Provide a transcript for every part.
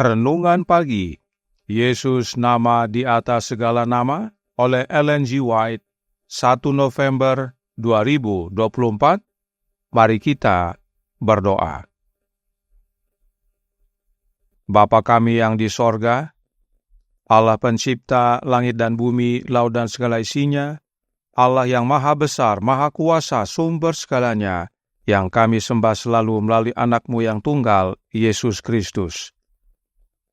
Renungan Pagi, Yesus Nama di Atas Segala Nama, oleh Ellen G. White, 1 November 2024. Mari kita berdoa. Bapa kami yang di sorga, Allah pencipta langit dan bumi, laut dan segala isinya, Allah yang maha besar, maha kuasa, sumber segalanya, yang kami sembah selalu melalui anak-Mu yang tunggal, Yesus Kristus.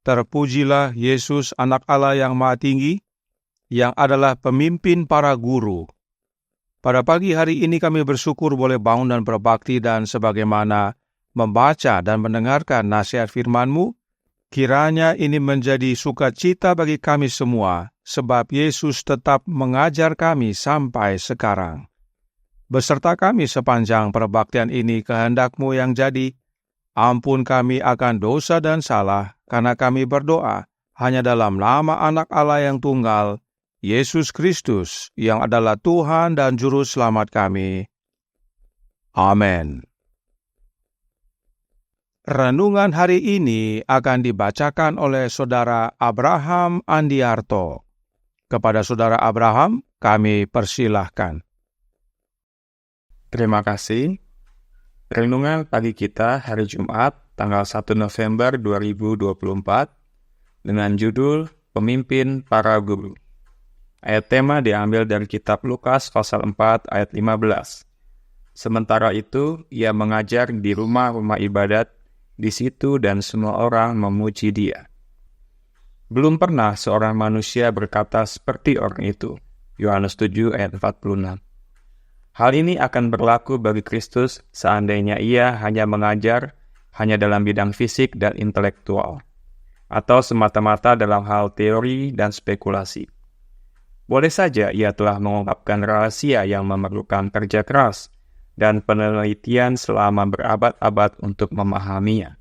Terpujilah Yesus, anak Allah yang maha tinggi, yang adalah pemimpin para guru. Pada pagi hari ini kami bersyukur boleh bangun dan berbakti, dan sebagaimana membaca dan mendengarkan nasihat firman-Mu, kiranya ini menjadi sukacita bagi kami semua, sebab Yesus tetap mengajar kami sampai sekarang. Beserta kami sepanjang perbaktian ini, kehendak-Mu yang jadi. Ampun kami akan dosa dan salah, karena kami berdoa hanya dalam nama Anak Allah yang tunggal, Yesus Kristus, yang adalah Tuhan dan Juru Selamat kami. Amin. Renungan hari ini akan dibacakan oleh Saudara Abraham Andiarto. Kepada Saudara Abraham, kami persilahkan. Terima kasih. Renungan pagi kita hari Jumat, tanggal 1 November 2024, dengan judul Pemimpin Para Guru. Ayat tema diambil dari kitab Lukas pasal 4 ayat 15. Sementara itu, ia mengajar di rumah-rumah ibadat di situ dan semua orang memuji dia. Belum pernah seorang manusia berkata seperti orang itu. Yohanes 7 ayat 46. Hal ini akan berlaku bagi Kristus seandainya ia hanya mengajar hanya dalam bidang fisik dan intelektual, atau semata-mata dalam hal teori dan spekulasi. Boleh saja ia telah mengungkapkan rahasia yang memerlukan kerja keras dan penelitian selama berabad-abad untuk memahaminya.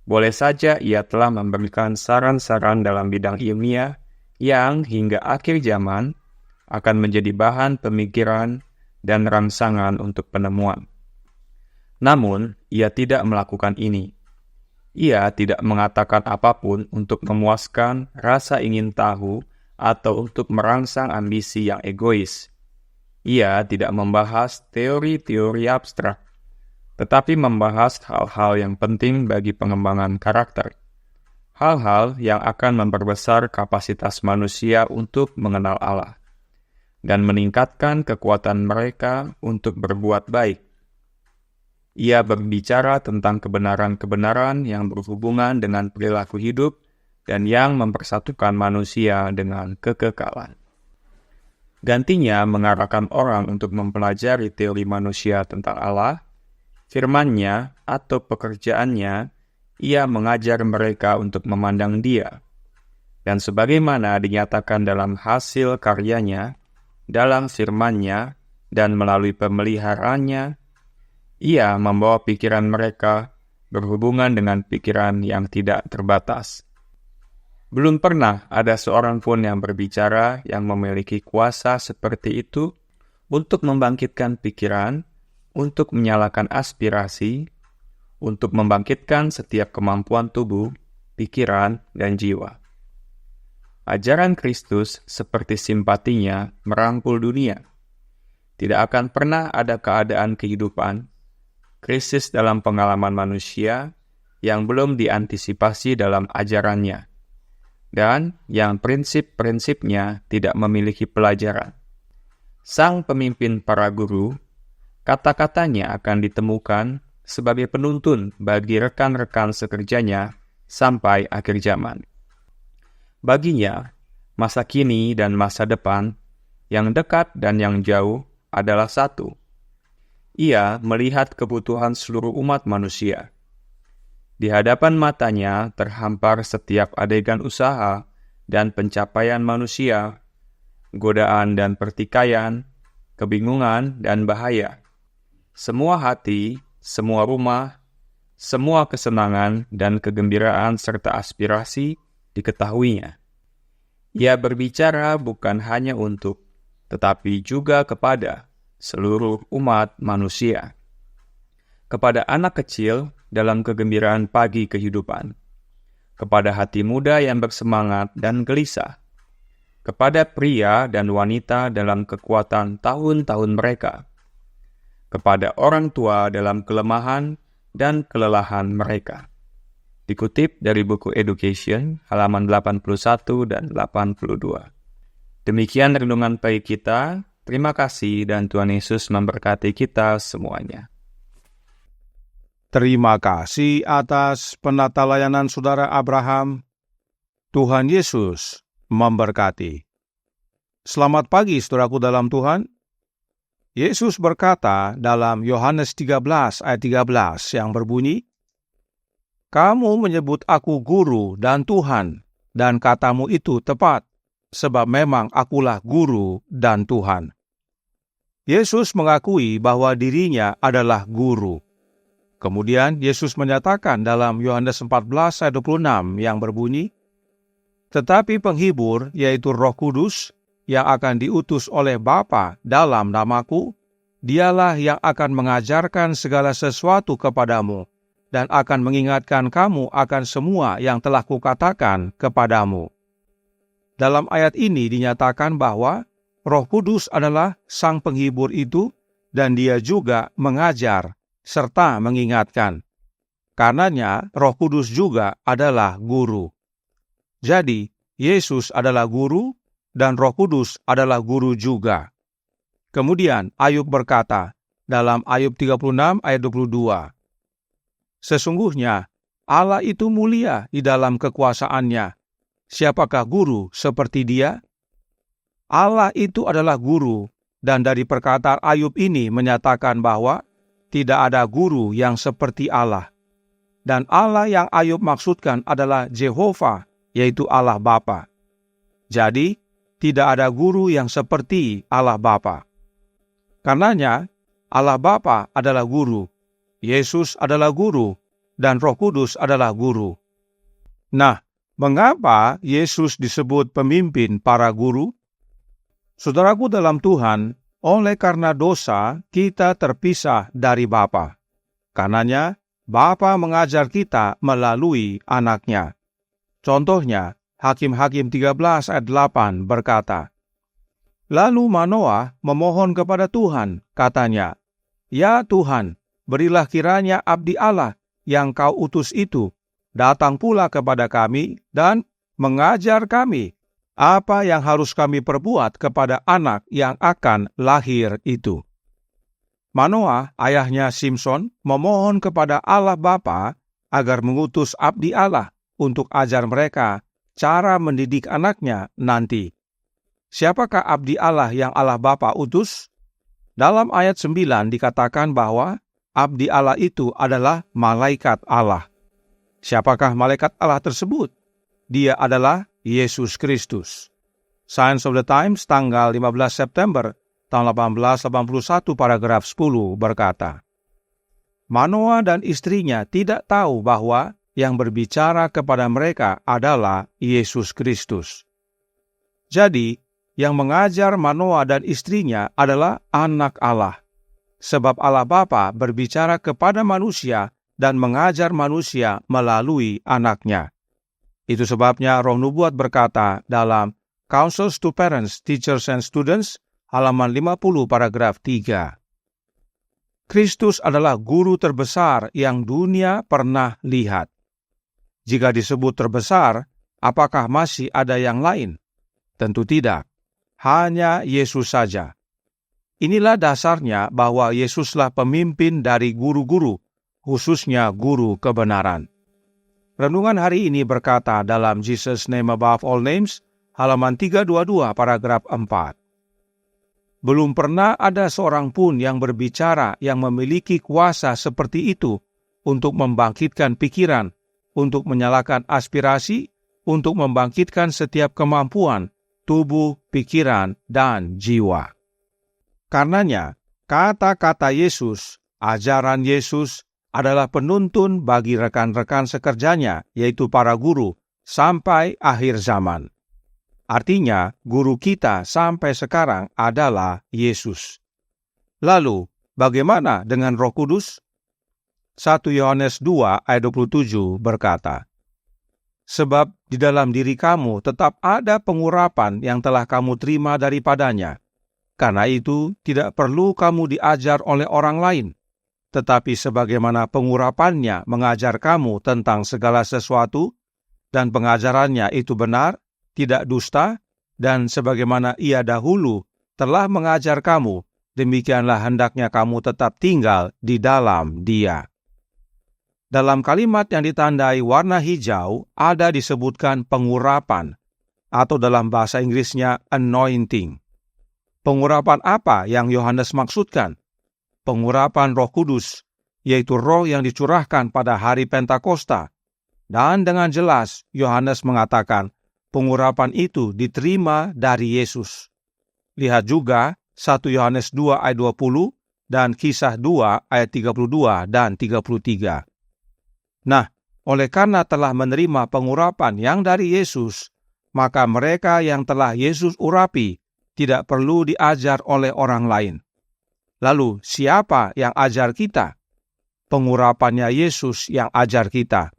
Boleh saja ia telah memberikan saran-saran dalam bidang ilmiah yang hingga akhir zaman akan menjadi bahan pemikiran dan rangsangan untuk penemuan. Namun, ia tidak melakukan ini. Ia tidak mengatakan apapun untuk memuaskan rasa ingin tahu atau untuk merangsang ambisi yang egois. Ia tidak membahas teori-teori abstrak, tetapi membahas hal-hal yang penting bagi pengembangan karakter. Hal-hal yang akan memperbesar kapasitas manusia untuk mengenal Allah dan meningkatkan kekuatan mereka untuk berbuat baik. Ia berbicara tentang kebenaran-kebenaran yang berhubungan dengan perilaku hidup dan yang mempersatukan manusia dengan kekekalan. Gantinya mengarahkan orang untuk mempelajari teori manusia tentang Allah, firman-Nya atau pekerjaannya, ia mengajar mereka untuk memandang Dia. Dan sebagaimana dinyatakan dalam hasil karyanya, dalam firman-Nya dan melalui pemeliharaannya, ia membawa pikiran mereka berhubungan dengan pikiran yang tidak terbatas. Belum pernah ada seorang pun yang berbicara yang memiliki kuasa seperti itu untuk membangkitkan pikiran, untuk menyalakan aspirasi, untuk membangkitkan setiap kemampuan tubuh, pikiran, dan jiwa. Ajaran Kristus seperti simpatinya merangkul dunia. Tidak akan pernah ada keadaan kehidupan, krisis dalam pengalaman manusia yang belum diantisipasi dalam ajarannya, dan yang prinsip-prinsipnya tidak memiliki pelajaran. Sang pemimpin para guru, kata-katanya akan ditemukan sebagai penuntun bagi rekan-rekan sekerjanya sampai akhir zaman. Baginya, masa kini dan masa depan, yang dekat dan yang jauh adalah satu. Ia melihat kebutuhan seluruh umat manusia. Di hadapan matanya terhampar setiap adegan usaha dan pencapaian manusia, godaan dan pertikaian, kebingungan dan bahaya. Semua hati, semua rumah, semua kesenangan dan kegembiraan serta aspirasi diketahuinya. Ia berbicara bukan hanya untuk, tetapi juga kepada seluruh umat manusia. Kepada anak kecil dalam kegembiraan pagi kehidupan, kepada hati muda yang bersemangat dan gelisah, kepada pria dan wanita dalam kekuatan tahun-tahun mereka, kepada orang tua dalam kelemahan dan kelelahan mereka. Dikutip dari buku Education, halaman 81 dan 82. Demikian renungan pagi kita. Terima kasih dan Tuhan Yesus memberkati kita semuanya. Terima kasih atas penata layanan Saudara Abraham. Tuhan Yesus memberkati. Selamat pagi saudaraku dalam Tuhan. Yesus berkata dalam Yohanes 13 ayat 13 yang berbunyi, "Kamu menyebut aku guru dan Tuhan, dan katamu itu tepat, sebab memang akulah guru dan Tuhan." Yesus mengakui bahwa dirinya adalah guru. Kemudian Yesus menyatakan dalam Yohanes 14 ayat 26 yang berbunyi, "Tetapi penghibur, yaitu Roh Kudus, yang akan diutus oleh Bapa dalam namaku, dialah yang akan mengajarkan segala sesuatu kepadamu, dan akan mengingatkan kamu akan semua yang telah kukatakan kepadamu." Dalam ayat ini dinyatakan bahwa Roh Kudus adalah sang penghibur itu, dan dia juga mengajar serta mengingatkan. Karenanya, Roh Kudus juga adalah guru. Jadi, Yesus adalah guru, dan Roh Kudus adalah guru juga. Kemudian, Ayub berkata, dalam Ayub 36 ayat 22, "Sesungguhnya, Allah itu mulia di dalam kekuasaannya. Siapakah guru seperti Dia?" Allah itu adalah guru, dan dari perkataan Ayub ini menyatakan bahwa tidak ada guru yang seperti Allah. Dan Allah yang Ayub maksudkan adalah Jehovah, yaitu Allah Bapa. Jadi, tidak ada guru yang seperti Allah Bapa. Karenanya, Allah Bapa adalah guru, Yesus adalah guru, dan Roh Kudus adalah guru. Nah, mengapa Yesus disebut pemimpin para guru? Saudaraku dalam Tuhan, oleh karena dosa, kita terpisah dari Bapa. Karenanya, Bapa mengajar kita melalui anaknya. Contohnya, Hakim-Hakim 13 ayat 8 berkata, "Lalu Manoah memohon kepada Tuhan, katanya, 'Ya Tuhan, berilah kiranya abdi Allah yang kau utus itu datang pula kepada kami dan mengajar kami apa yang harus kami perbuat kepada anak yang akan lahir itu.'" Manoah, ayahnya Simson, memohon kepada Allah Bapa agar mengutus abdi Allah untuk ajar mereka cara mendidik anaknya nanti. Siapakah abdi Allah yang Allah Bapa utus? Dalam ayat 9 dikatakan bahwa abdi Allah itu adalah malaikat Allah. Siapakah malaikat Allah tersebut? Dia adalah Yesus Kristus. Science of the Times tanggal 15 September tahun 1881 paragraf 10 berkata, "Manoah dan istrinya tidak tahu bahwa yang berbicara kepada mereka adalah Yesus Kristus." Jadi, yang mengajar Manoah dan istrinya adalah anak Allah. Sebab Allah Bapa berbicara kepada manusia dan mengajar manusia melalui anaknya. Itu sebabnya Roh Nubuat berkata dalam Counsels to Parents, Teachers and Students, halaman 50 paragraf 3. Kristus adalah guru terbesar yang dunia pernah lihat. Jika disebut terbesar, apakah masih ada yang lain? Tentu tidak. Hanya Yesus saja. Inilah dasarnya bahwa Yesuslah pemimpin dari guru-guru, khususnya guru kebenaran. Renungan hari ini berkata dalam Jesus Name Above All Names, halaman 322 paragraf 4. Belum pernah ada seorang pun yang berbicara yang memiliki kuasa seperti itu untuk membangkitkan pikiran, untuk menyalakan aspirasi, untuk membangkitkan setiap kemampuan, tubuh, pikiran, dan jiwa. Karenanya, kata-kata Yesus, ajaran Yesus, adalah penuntun bagi rekan-rekan sekerjanya, yaitu para guru, sampai akhir zaman. Artinya, guru kita sampai sekarang adalah Yesus. Lalu, bagaimana dengan Roh Kudus? 1 Yohanes 2 ayat 27 berkata, sebab di dalam diri kamu tetap ada pengurapan yang telah kamu terima daripadanya. Karena itu, tidak perlu kamu diajar oleh orang lain, tetapi sebagaimana pengurapannya mengajar kamu tentang segala sesuatu, dan pengajarannya itu benar, tidak dusta, dan sebagaimana ia dahulu telah mengajar kamu, demikianlah hendaknya kamu tetap tinggal di dalam Dia. Dalam kalimat yang ditandai warna hijau ada disebutkan pengurapan, atau dalam bahasa Inggrisnya anointing. Pengurapan apa yang Yohanes maksudkan? Pengurapan Roh Kudus, yaitu roh yang dicurahkan pada hari Pentakosta. Dan dengan jelas Yohanes mengatakan pengurapan itu diterima dari Yesus. Lihat juga 1 Yohanes 2 ayat 20 dan Kisah 2 ayat 32 dan 33. Nah, oleh karena telah menerima pengurapan yang dari Yesus, maka mereka yang telah Yesus urapi tidak perlu diajar oleh orang lain. Lalu, siapa yang ajar kita? Pengurapannya Yesus yang ajar kita.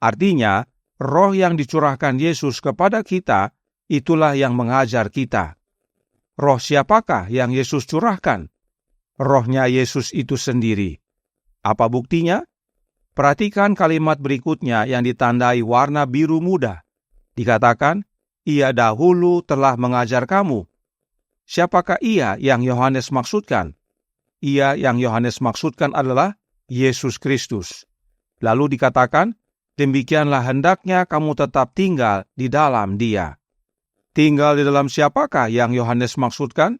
Artinya, roh yang dicurahkan Yesus kepada kita, itulah yang mengajar kita. Roh siapakah yang Yesus curahkan? Rohnya Yesus itu sendiri. Apa buktinya? Perhatikan kalimat berikutnya yang ditandai warna biru muda. Dikatakan, ia dahulu telah mengajar kamu. Siapakah ia yang Yohanes maksudkan? Ia yang Yohanes maksudkan adalah Yesus Kristus. Lalu dikatakan, demikianlah hendaknya kamu tetap tinggal di dalam Dia. Tinggal di dalam siapakah yang Yohanes maksudkan?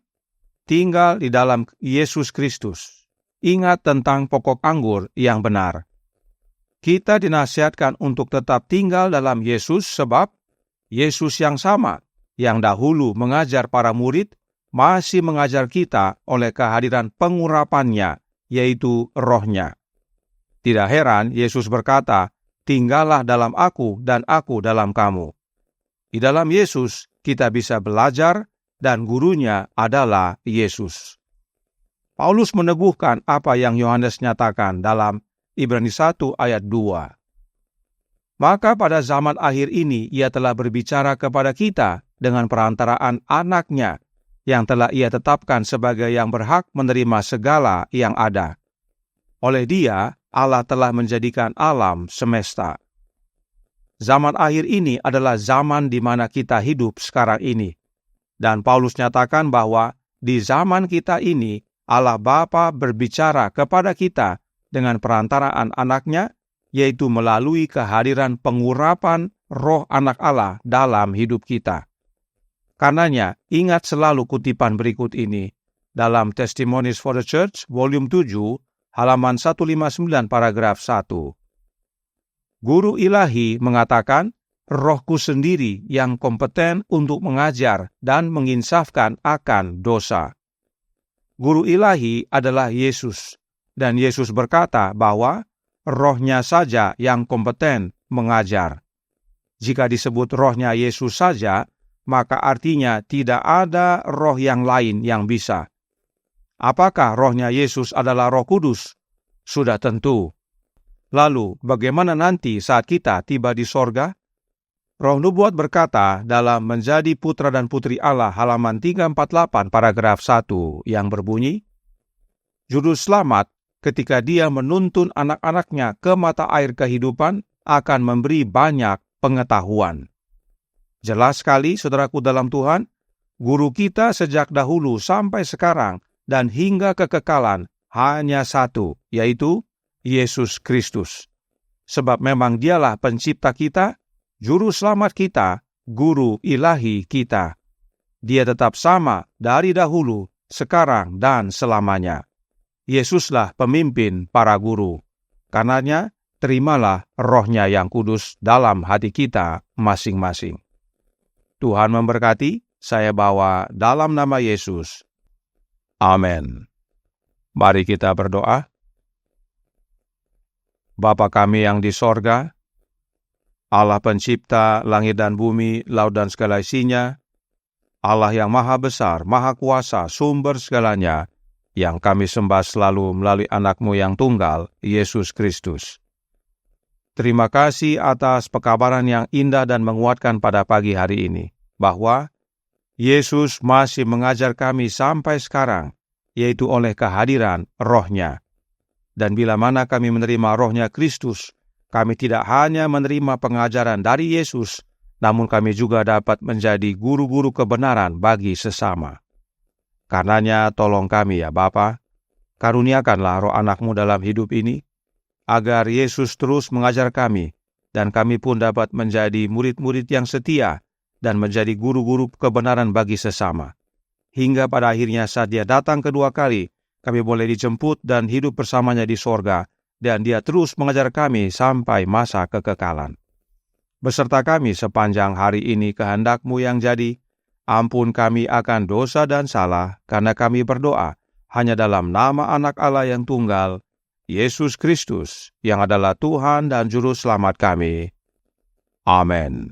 Tinggal di dalam Yesus Kristus. Ingat tentang pokok anggur yang benar. Kita dinasihatkan untuk tetap tinggal dalam Yesus sebab Yesus yang sama, yang dahulu mengajar para murid, masih mengajar kita oleh kehadiran pengurapannya, yaitu rohnya. Tidak heran Yesus berkata, tinggallah dalam aku dan aku dalam kamu. Di dalam Yesus kita bisa belajar dan gurunya adalah Yesus. Paulus meneguhkan apa yang Yohanes nyatakan dalam Ibrani 1 ayat 2. Maka pada zaman akhir ini ia telah berbicara kepada kita dengan perantaraan anaknya yang telah ia tetapkan sebagai yang berhak menerima segala yang ada. Oleh Dia, Allah telah menjadikan alam semesta. Zaman akhir ini adalah zaman di mana kita hidup sekarang ini. Dan Paulus nyatakan bahwa di zaman kita ini, Allah Bapa berbicara kepada kita dengan perantaraan anaknya, yaitu melalui kehadiran pengurapan roh anak Allah dalam hidup kita. Karenanya, ingat selalu kutipan berikut ini dalam Testimonies for the Church, volume 7, halaman 159, paragraf 1. Guru ilahi mengatakan, rohku sendiri yang kompeten untuk mengajar dan menginsafkan akan dosa. Guru ilahi adalah Yesus, dan Yesus berkata bahwa rohnya saja yang kompeten mengajar. Jika disebut rohnya Yesus saja, maka artinya tidak ada roh yang lain yang bisa. Apakah rohnya Yesus adalah Roh Kudus? Sudah tentu. Lalu, bagaimana nanti saat kita tiba di sorga? Roh Nubuat berkata dalam Menjadi Putra dan Putri Allah halaman 348 paragraf 1 yang berbunyi, Juru Selamat ketika Dia menuntun anak-anaknya ke mata air kehidupan akan memberi banyak pengetahuan. Jelas sekali, saudaraku dalam Tuhan, guru kita sejak dahulu sampai sekarang dan hingga kekekalan hanya satu, yaitu Yesus Kristus. Sebab memang Dialah pencipta kita, Juru Selamat kita, Guru ilahi kita. Dia tetap sama dari dahulu, sekarang, dan selamanya. Yesuslah pemimpin para guru. Karenanya, terimalah rohnya yang kudus dalam hati kita masing-masing. Tuhan memberkati, saya bawa dalam nama Yesus. Amin. Mari kita berdoa. Bapa kami yang di sorga, Allah pencipta langit dan bumi, laut dan segala isinya, Allah yang maha besar, maha kuasa, sumber segalanya, yang kami sembah selalu melalui anak-Mu yang tunggal, Yesus Kristus. Terima kasih atas pekabaran yang indah dan menguatkan pada pagi hari ini, bahwa Yesus masih mengajar kami sampai sekarang, yaitu oleh kehadiran Roh-Nya. Dan bila mana kami menerima Roh-Nya Kristus, kami tidak hanya menerima pengajaran dari Yesus, namun kami juga dapat menjadi guru-guru kebenaran bagi sesama. Karenanya tolong kami ya Bapa, karuniakanlah Roh Anak-Mu dalam hidup ini, agar Yesus terus mengajar kami, dan kami pun dapat menjadi murid-murid yang setia, dan menjadi guru-guru kebenaran bagi sesama. Hingga pada akhirnya saat Dia datang kedua kali, kami boleh dijemput dan hidup bersamanya di sorga, dan Dia terus mengajar kami sampai masa kekekalan. Beserta kami sepanjang hari ini kehendak-Mu yang jadi, ampun kami akan dosa dan salah, karena kami berdoa hanya dalam nama Anak Allah yang tunggal, Yesus Kristus, yang adalah Tuhan dan Juru Selamat kami. Amin.